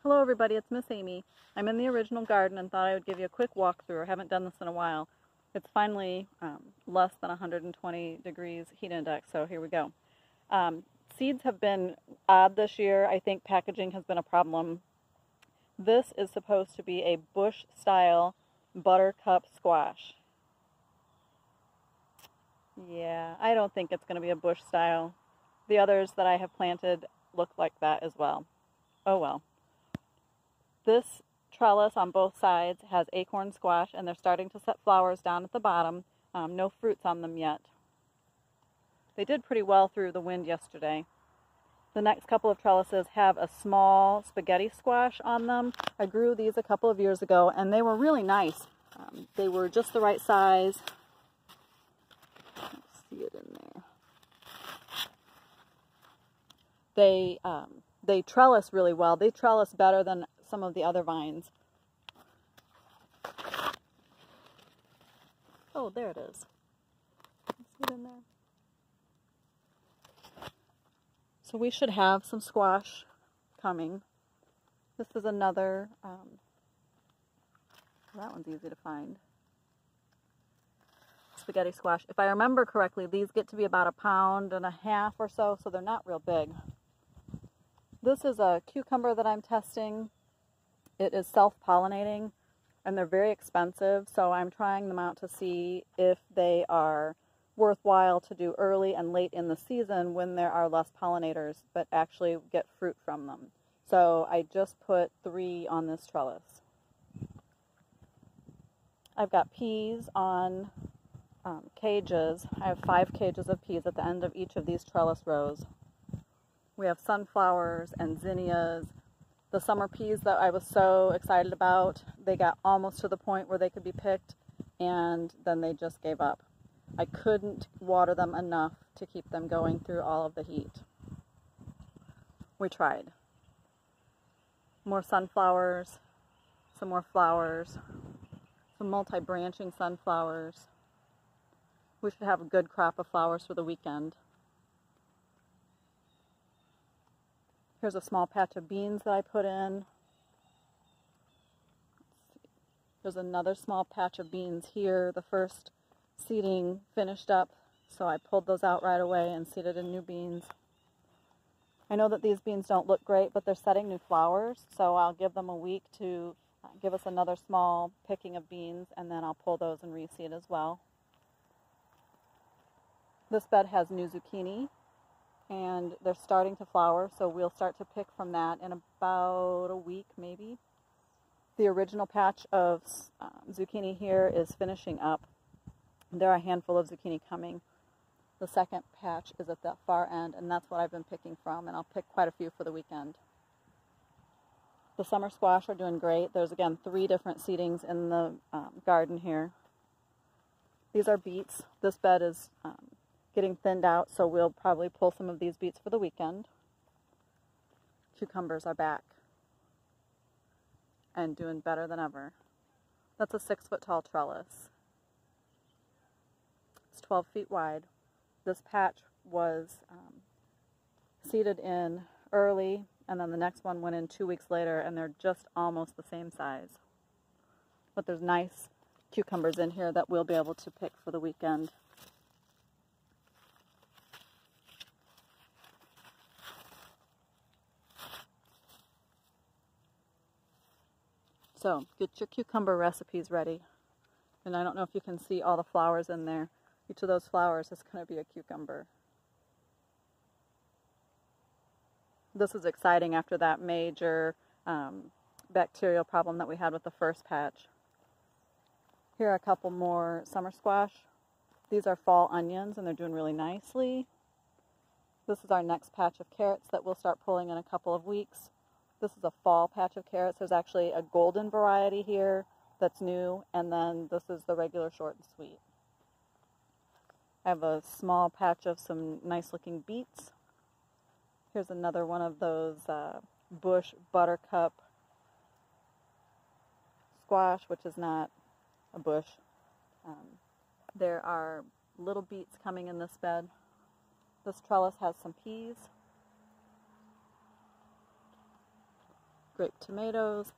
Hello everybody, it's Miss Amy. I'm in the original garden and thought I would give you a quick walkthrough. I haven't done this in a while. It's finally less than 120 degrees heat index, so here we go. Seeds have been odd this year. I think packaging has been a problem. This is supposed to be a Bush style buttercup squash. Yeah, I don't think it's going to be a Bush style. The others that I have planted look like that as well. Oh well. This trellis on both sides has acorn squash, and they're starting to set flowers down at the bottom. No fruits on them yet. They did pretty well through the wind yesterday. The next couple of trellises have a small spaghetti squash on them. I grew these a couple of years ago, and they were really nice. They were just the right size. Let's see it in there. They trellis really well. They trellis better than some of the other vines. Oh, there it is. See it in there? So we should have some squash coming. This is another, that one's easy to find. Spaghetti squash. If I remember correctly, these get to be about 1.5 pounds or so, so they're not real big. This is a cucumber that I'm testing. It is self-pollinating, and they're very expensive, so I'm trying them out to see if they are worthwhile to do early and late in the season when there are less pollinators, but actually get fruit from them. So I just put 3 on this trellis. I've got peas on cages. I have 5 cages of peas at the end of each of these trellis rows. We have sunflowers and zinnias. The summer peas that I was so excited about, they got almost to the point where they could be picked, and then they just gave up. I couldn't water them enough to keep them going through all of the heat. We tried. More sunflowers, some more flowers, some multi-branching sunflowers. We should have a good crop of flowers for the weekend. Here's a small patch of beans that I put in. There's another small patch of beans here. The first seeding finished up, so I pulled those out right away and seeded in new beans. I know that these beans don't look great, but they're setting new flowers, so I'll give them a week to give us another small picking of beans, and then I'll pull those and reseed as well. This bed has new zucchini, and they're starting to flower, so we'll start to pick from that in about a week maybe. The original patch of zucchini here is finishing up. There are a handful of zucchini coming. The second patch is at that far end, and that's what I've been picking from, and I'll pick quite a few for the weekend. The summer squash are doing great. There's again 3 different seedings in the garden here. These are beets. This bed is getting thinned out, so we'll probably pull some of these beets for the weekend. Cucumbers are back and doing better than ever. That's a 6-foot tall trellis. It's 12 feet wide. This patch was seeded in early, and then the next one went in 2 weeks later, and they're just almost the same size. But there's nice cucumbers in here that we'll be able to pick for the weekend. So, get your cucumber recipes ready. And I don't know if you can see all the flowers in there. Each of those flowers is going to be a cucumber. This is exciting after that major bacterial problem that we had with the first patch. Here are a couple more summer squash. These are fall onions, and they're doing really nicely. This is our next patch of carrots that we'll start pulling in a couple of weeks. This is a fall patch of carrots. There's actually a golden variety here that's new, and then this is the regular short and sweet. I have a small patch of some nice looking beets. Here's another one of those Bush Buttercup squash, which is not a bush. There are little beets coming in this bed. This trellis has some peas. grape tomatoes.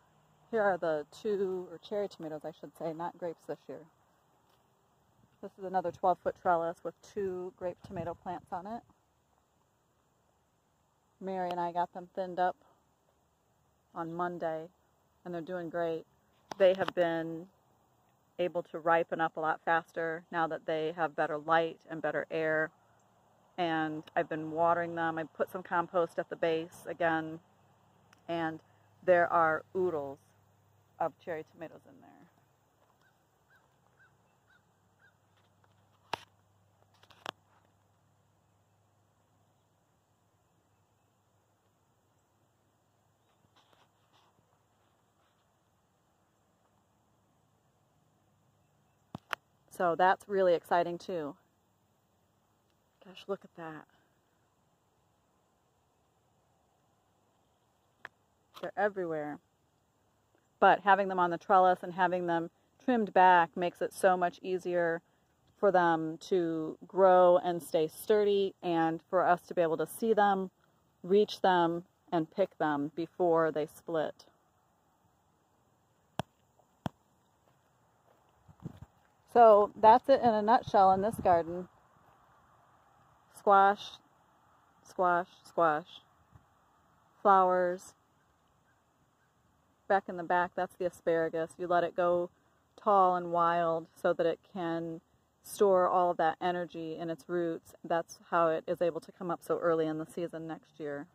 Here are the or cherry tomatoes, I should say, not grapes this year. This is another 12-foot trellis with 2 grape tomato plants on it. Mary and I got them thinned up on Monday, and they're doing great. They have been able to ripen up a lot faster now that they have better light and better air. And I've been watering them. I put some compost at the base again, and there are oodles of cherry tomatoes in there. So that's really exciting too. Gosh, look at that. They're everywhere. But having them on the trellis and having them trimmed back makes it so much easier for them to grow and stay sturdy, and for us to be able to see them, reach them, and pick them before they split. So that's it in a nutshell in this garden. Squash, squash, squash. Flowers. Back in the back, that's the asparagus. You let it go tall and wild so that it can store all of that energy in its roots. That's how it is able to come up so early in the season next year.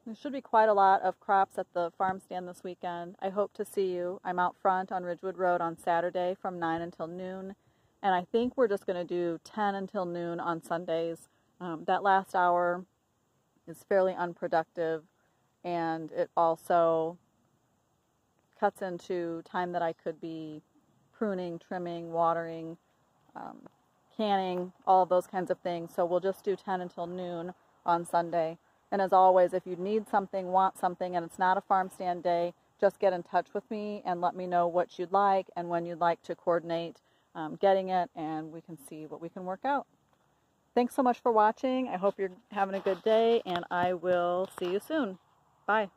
There should be quite a lot of crops at the farm stand this weekend. I hope to see you. I'm out front on Ridgewood Road on Saturday from 9 until noon. And I think we're just going to do 10 until noon on Sundays. That last hour is fairly unproductive, and it also cuts into time that I could be pruning, trimming, watering, canning, all of those kinds of things. So we'll just do 10 until noon on Sunday. And as always, if you need something, want something, and it's not a farm stand day, just get in touch with me and let me know what you'd like and when you'd like to coordinate getting it, and we can see what we can work out. Thanks so much for watching. I hope you're having a good day, and I will see you soon. Bye.